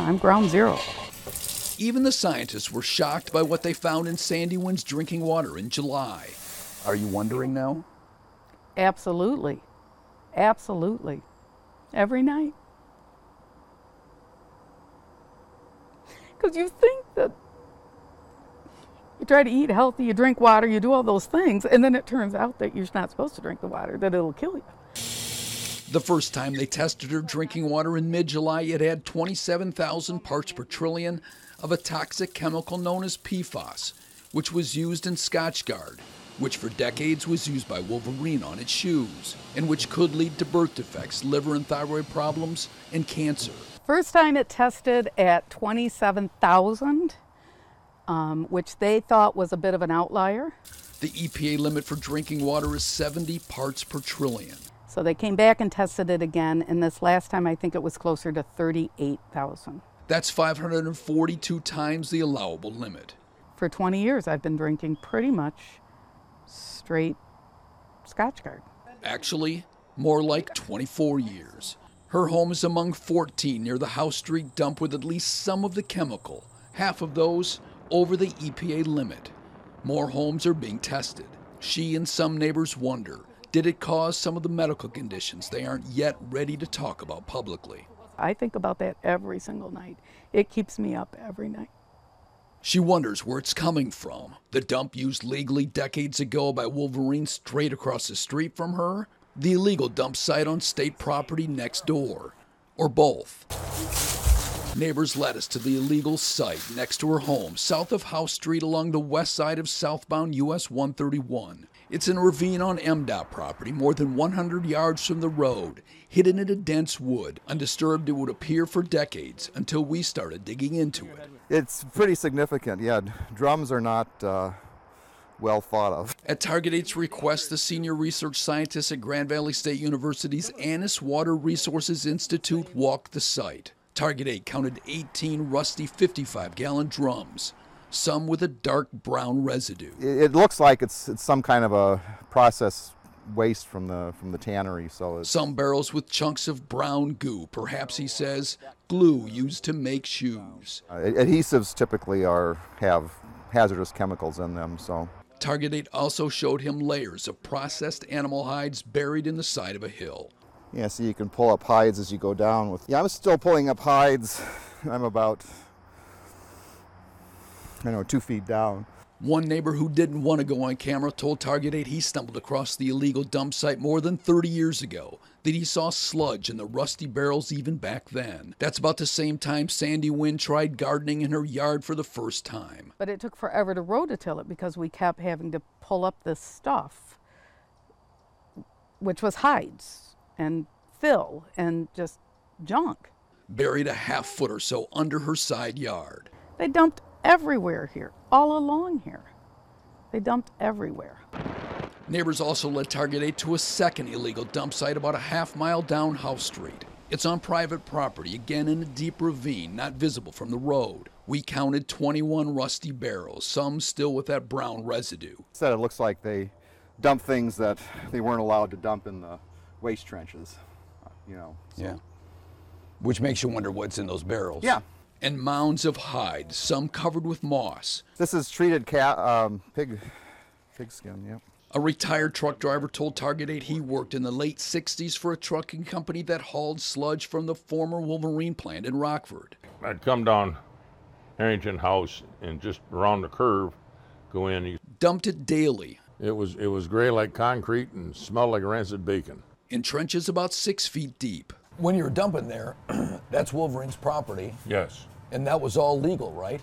I'm ground zero. Even the scientists were shocked by what they found in Sandy Wynn's drinking water in July. Are you wondering now? Absolutely. Absolutely. Every night. Because you think that you try to eat healthy, you drink water, you do all those things, and then it turns out that you're not supposed to drink the water, that it'll kill you. The first time they tested her drinking water in mid-July, it had 27,000 parts per trillion of a toxic chemical known as PFAS, which was used in Scotchgard, which for decades was used by Wolverine on its shoes, and which could lead to birth defects, liver and thyroid problems, and cancer. First time it tested at 27,000, which they thought was a bit of an outlier. The EPA limit for drinking water is 70 parts per trillion. So they came back and tested it again, and this last time I think it was closer to 38,000. That's 542 times the allowable limit. For 20 years I've been drinking pretty much straight Scotchgard. Actually, more like 24 years. Her home is among 14 near the House Street dump with at least some of the chemical, half of those over the EPA limit. More homes are being tested. She and some neighbors wonder, did it cause some of the medical conditions they aren't yet ready to talk about publicly? I think about that every single night. It keeps me up every night. She wonders where it's coming from. The dump used legally decades ago by Wolverine straight across the street from her, the illegal dump site on state property next door, or both. Neighbors led us to the illegal site next to her home, south of House Street along the west side of southbound US 131. It's in a ravine on MDOT property, more than 100 yards from the road, hidden in a dense wood. Undisturbed, it would appear for decades until we started digging into it. It's pretty significant, yeah. Drums are not well thought of. At Target 8's request, the senior research scientists at Grand Valley State University's Annis Water Resources Institute walked the site. Target 8 counted 18 rusty 55-gallon drums, some with a dark brown residue. It looks like it's some kind of a process waste from the tannery. Some barrels with chunks of brown goo, perhaps, he says, glue used to make shoes. Adhesives typically have hazardous chemicals in them, so. Target 8 also showed him layers of processed animal hides buried in the side of a hill. Yeah, so you can pull up hides as you go down. I'm still pulling up hides. I'm about, 2 feet down. One neighbor who didn't want to go on camera told Target 8 he stumbled across the illegal dump site more than 30 years ago, that he saw sludge in the rusty barrels even back then. That's about the same time Sandy Wynn tried gardening in her yard for the first time. But it took forever to rototill it because we kept having to pull up this stuff, which was hides and fill and just junk. Buried a half foot or so under her side yard. They dumped everywhere here, all along here. They dumped everywhere. Neighbors also led Target 8 to a second illegal dump site about a half-mile down House Street. It's on private property, again in a deep ravine, not visible from the road. We counted 21 rusty barrels, some still with that brown residue. It looks like they dump things that they weren't allowed to dump in the waste trenches, So. Yeah. Which makes you wonder what's in those barrels. Yeah. And mounds of hide, some covered with moss. This is treated pig skin, yep. A retired truck driver told Target 8 he worked in the late 60s for a trucking company that hauled sludge from the former Wolverine plant in Rockford. I'd come down Harrington House and just around the curve, go in. He dumped it daily. It was gray like concrete and smelled like rancid bacon. In trenches about 6 feet deep. When you were dumping there, that's Wolverine's property. Yes. And that was all legal, right?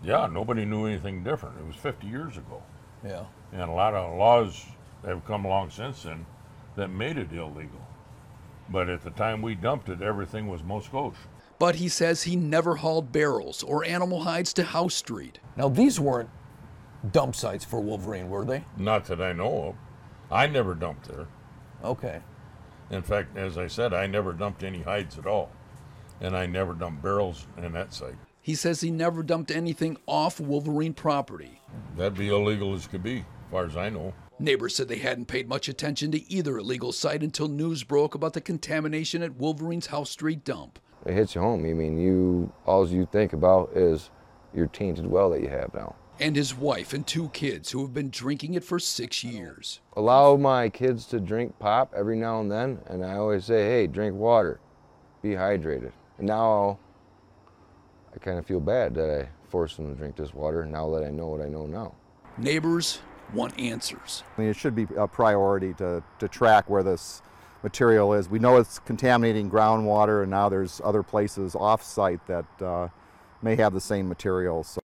Yeah, nobody knew anything different. It was 50 years ago. Yeah. And a lot of laws have come along since then that made it illegal. But at the time we dumped it, everything was most kosher. But he says he never hauled barrels or animal hides to House Street. Now, these weren't dump sites for Wolverine, were they? Not that I know of. I never dumped there. Okay. In fact, as I said, I never dumped any hides at all. And I never dumped barrels in that site. He says he never dumped anything off Wolverine property. That'd be illegal as could be, as far as I know. Neighbors said they hadn't paid much attention to either illegal site until news broke about the contamination at Wolverine's House Street dump. it hits you home. I mean, all you think about is your tainted well that you have now. And his wife and 2 kids who have been drinking it for 6 years. Allow my kids to drink pop every now and then, and I always say, hey, drink water, be hydrated. And now I kind of feel bad that I forced them to drink this water now that I know what I know now. Neighbors want answers. I mean, it should be a priority to track where this material is. We know it's contaminating groundwater, and now there's other places off-site that may have the same materials. So